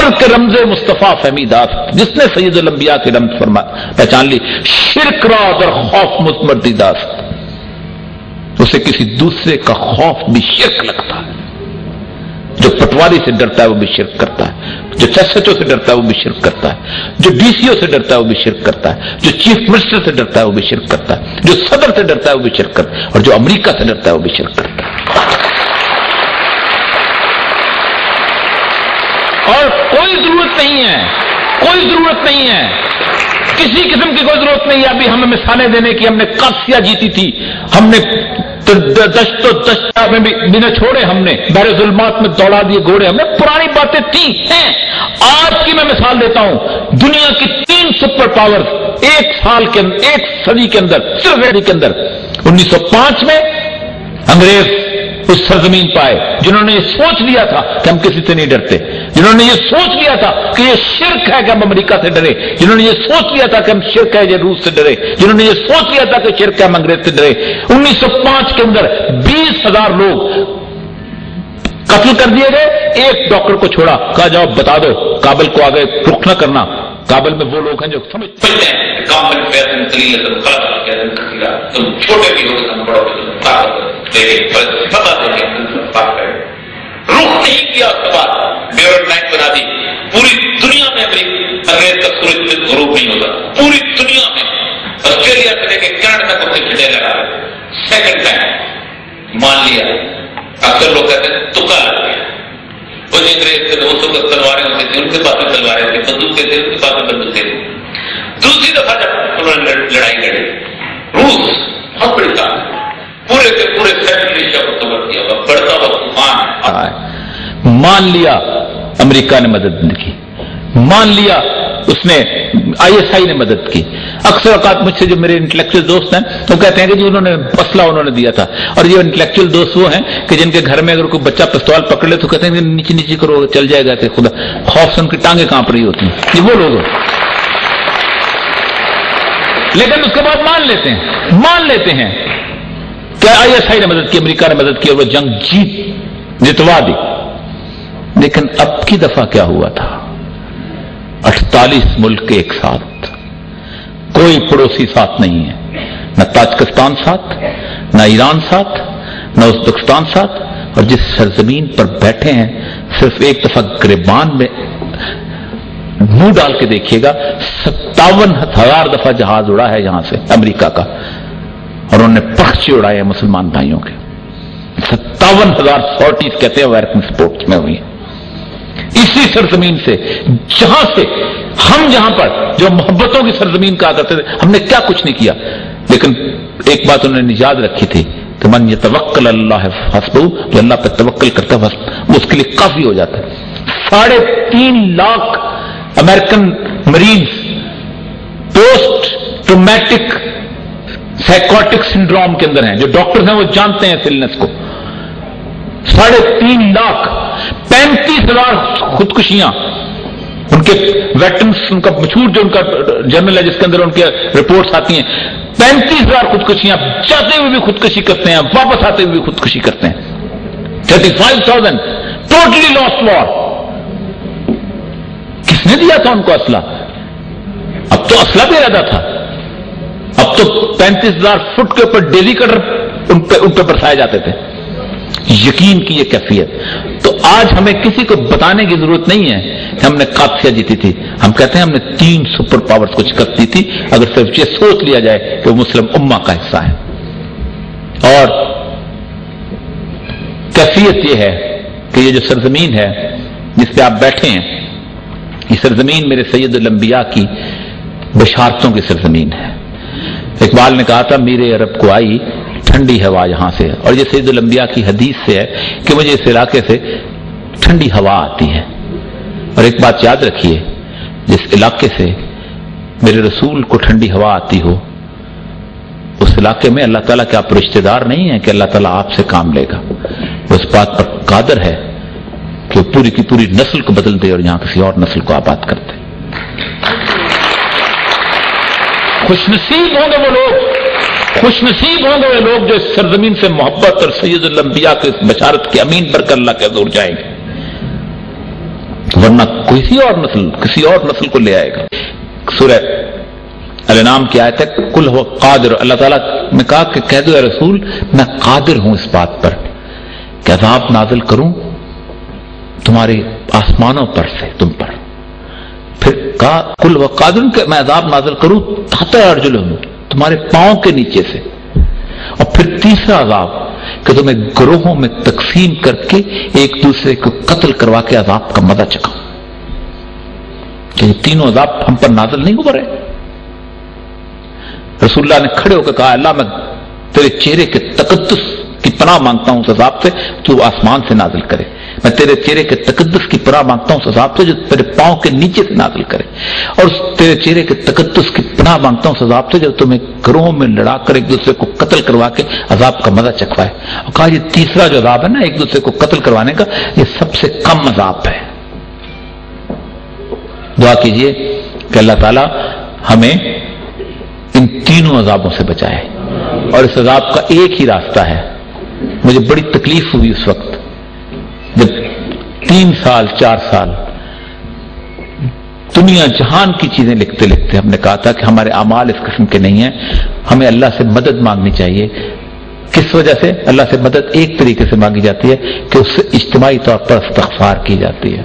فخر کے رمز مصطفیٰ فہمیدات، جس نے سید الانبیاء کی رمز پہچان لی، شرک را در خوف متمردیداست، اسے کسی دوسرے کا خوف بھی شرک لگتا ہے۔ جو پٹواری سے ڈرتا ہے وہ بھی شرک کرتا ہے، جو ایس ایچ او سے ڈرتا ہے وہ بھی شرک کرتا ہے، جو ڈی سی او سے ڈرتا ہے وہ بھی شرک کرتا ہے، جو چیف منسٹر سے ڈرتا ہے وہ بھی شرک کرتا ہے، جو صدر سے ڈرتا ہے وہ بھی شرک کرتا ہے، اور جو امریکہ سے ڈرتا ہے وہ بھی شرک کرتا ہے۔ اور کوئی ضرورت نہیں ہے، کوئی ضرورت نہیں ہے، کسی قسم کی کوئی ضرورت نہیں ہے ابھی ہمیں مثالیں دینے کی۔ ہم نے قادسیہ جیتی تھی، ہم نے دشت و دشتہ میں بھی نہ چھوڑے، ہم نے بحر ظلمات میں دوڑا دیے گھوڑے، ہم نے پرانی باتیں تھی ہیں۔ آج کی میں مثال دیتا ہوں، دنیا کی 3 سپر پاور ایک سال کے اندر، ایک صدی کے اندر، صرف صدی کے اندر 1905 میں انگریز اس سرزمین پہ آئے جنہوں نے یہ سوچ لیا تھا کہ ہم کسی سے نہیں ڈرتے، جنہوں نے یہ سوچ لیا تھا کہ یہ شرک ہے کہ ہم امریکہ سے ڈرے، جنہوں نے یہ سوچ لیا تھا کہ ہم شرک ہے یہ روس سے ڈرے، جنہوں نے یہ سوچ لیا تھا کہ شرک ہے ہم انگریز سے ڈرے۔ 1905 کے اندر 20,000 لوگ قتل کر دیے گئے، ایک ڈاکٹر کو چھوڑا، کہا جاؤ بتا دو کابل کو آگے رخ نہ کرنا۔ کابل میں وہ لوگ ہیں جو سمجھتے ہیں تم چھوٹے بھی ہو تم بڑے رخ نہیں کیا، اس کے بعد ڈیورٹ لائن بنا دی۔ پوری دنیا میں انگریز کا سورج غروب نہیں ہوتا، پوری دنیا میں آسٹریلیا سے لے کے کینیڈا تک اسے جھنڈے لگا رہے۔ سیکنڈ ٹائم مان لیا، اکثر لوگ کہتے ہیں تکا لگ گیا۔ وہ انگریز کے دوستوں کو تلواریں ہوتی تھیں، ان کے پاس میں تلواریں تھیں، بندوقیں تھیں، ان کے پاس میں بندوقیں تھیں۔ دوسری دفعہ جب انہوں نے لڑائی لڑی، روس بہت بڑی طاقت پورے کے پورے سینٹرل ایشیا کو کور کیا ہوا، بڑھتا ہوا طوفان۔ مان لیا امریکہ نے مدد کی، مان لیا اس نے ISI نے مدد کی۔ اکثر اوقات مجھ سے جو میرے انٹلیکچوئل دوست ہیں وہ کہتے ہیں کہ جی انہوں نے اسلحہ انہوں نے دیا تھا، اور یہ انٹلیکچوئل دوست وہ ہیں کہ جن کے گھر میں اگر کوئی بچہ پستول پکڑ لے تو کہتے ہیں کہ نیچے نیچے کرو چل جائے گا، کہ خدا خوف سے ان کی ٹانگیں کانپ رہی ہوتی ہیں، یہ وہ لوگ ہیں۔ لیکن اس کے بعد مان لیتے ہیں کہ ISI نے مدد کی، امریکہ نے مدد کی اور وہ جنگ جتوا دی۔ لیکن اب کی دفعہ کیا ہوا تھا؟ 48 ملک ایک ساتھ، کوئی پڑوسی ساتھ نہیں ہے، نہ تاجکستان ساتھ، نہ ایران ساتھ، نہ ازبکستان ساتھ، اور جس سرزمین پر بیٹھے ہیں صرف ایک دفعہ گریبان میں منہ ڈال کے دیکھیے گا، 57,000 دفعہ جہاز اڑا ہے یہاں سے امریکہ کا، اور انہوں نے پخچے اڑائے ہیں مسلمان بھائیوں کے۔ 57,000 سارٹیز کہتے ہیں امریکن سپورٹس میں ہوئی، اسی سرزمین سے جہاں سے ہم جہاں پر جو محبتوں کی سرزمین کہا کرتے تھے، ہم نے کیا کچھ نہیں کیا، لیکن ایک بات انہوں نے یاد رکھی تھی کہ من یتوکل اللہ حسبہ، جو اللہ پہ توکل کرتا ہے وہ اس کے لیے کافی ہو جاتا ہے۔ 3.5 lakh American Marines post traumatic psychotic syndrome کے اندر ہیں، جو ڈاکٹر ہیں وہ جانتے ہیں اس النس کو۔ 3.5 لاکھ، 35,000 خودکشیاں، ان کے ویٹرنس، ان کا مشہور جو ان کا جرنل ہے جس کے اندر ان کے رپورٹس آتی ہیں، 35,000 خودکشیاں، جاتے ہوئے بھی خودکشی کرتے ہیں، واپس آتے ہوئے بھی خودکشی کرتے ہیں۔ 35,000 ٹوٹلی لاسٹ وار۔ کس نے دیا تھا ان کو اسلحہ؟ اب تو اسلحہ بھی ارادہ تھا، اب تو 35,000 فٹ کے اوپر ڈیلی کٹر ان پہ برسائے جاتے تھے۔ یقین کی یہ کیفیت، تو آج ہمیں کسی کو بتانے کی ضرورت نہیں ہے کہ ہم نے قادسیہ جیتی تھی، ہم کہتے ہیں ہم نے 3 سپر پاورز کو شکست دی تھی، اگر صرف یہ سوچ لیا جائے کہ وہ مسلم امہ کا حصہ ہے۔ اور کیفیت یہ ہے کہ یہ جو سرزمین ہے جس پہ آپ بیٹھے ہیں، یہ سرزمین میرے سید الانبیاء کی بشارتوں کی سرزمین ہے۔ اقبال نے کہا تھا میرے عرب کو آئی ٹھنڈی ہوا یہاں سے، اور یہ سید الانبیاء کی حدیث سے ہے کہ مجھے اس علاقے سے ٹھنڈی ہوا آتی ہے۔ اور ایک بات یاد رکھیے، جس علاقے سے میرے رسول کو ٹھنڈی ہوا آتی ہو، اس علاقے میں اللہ تعالیٰ کے آپ رشتہ دار نہیں ہیں کہ اللہ تعالیٰ آپ سے کام لے گا، وہ اس بات پر قادر ہے کہ وہ پوری کی پوری نسل کو بدل دے اور یہاں کسی اور نسل کو آباد کر دے۔ خوش نصیب ہوں گے وہ لوگ، خوش نصیب ہوں گے وہ لوگ جو اس سرزمین سے محبت اور سید الانبیاء کے اس بشارت کے امین بن کر اللہ کے حضور جائیں گے۔ ورنہ کسی اور نسل کو لے آئے گا. سورہ الانعام کی آیت ہے قل هو قادر. اللہ تعالیٰ نے کہا کہ کہہ دو اے رسول میں قادر ہوں اس بات پر کہ عذاب نازل کروں تمہارے آسمانوں پر سے تم پر. پھر کہا قل هو قادر کہ میں عذاب نازل کروں تحت ارجلہم تمہارے پاؤں کے نیچے سے. اور پھر تیسرا عذاب کہ تمہیں گروہوں میں تقسیم کر کے ایک دوسرے کو قتل کروا کے عذاب کا مزہ چکھاؤں. کہ یہ تینوں عذاب ہم پر نازل نہیں ہو رہے. رسول اللہ نے کھڑے ہو کے کہا اللہ میں تیرے چہرے کے تقدس کی پناہ مانگتا ہوں اس عذاب سے جو آسمان سے نازل کرے. میں تیرے چہرے کے تقدس کی پناہ مانگتا ہوں اس عذاب سے جو تیرے پاؤں کے نیچے سے نازل کرے. اور تیرے چہرے کے تقدس کی پناہ مانگتا ہوں اس عذاب سے جو تمہیں گروہوں میں لڑا کر ایک دوسرے کو قتل کروا کے عذاب کا مزہ چکھوائے. اور کہا یہ تیسرا جو عذاب ہے نا ایک دوسرے کو قتل کروانے کا یہ سب سے کم عذاب ہے. دعا کیجئے کہ اللہ تعالی ہمیں ان تینوں عذابوں سے بچائے. اور اس عذاب کا ایک ہی راستہ ہے. مجھے بڑی تکلیف ہوئی اس وقت جب 3 سال 4 سال دنیا جہان کی چیزیں لکھتے لکھتے ہم نے کہا تھا کہ ہمارے اعمال اس قسم کے نہیں ہیں, ہمیں اللہ سے مدد مانگنی چاہیے. کس وجہ سے اللہ سے مدد ایک طریقے سے مانگی جاتی ہے کہ اس سے اجتماعی طور پر استغفار کی جاتی ہے.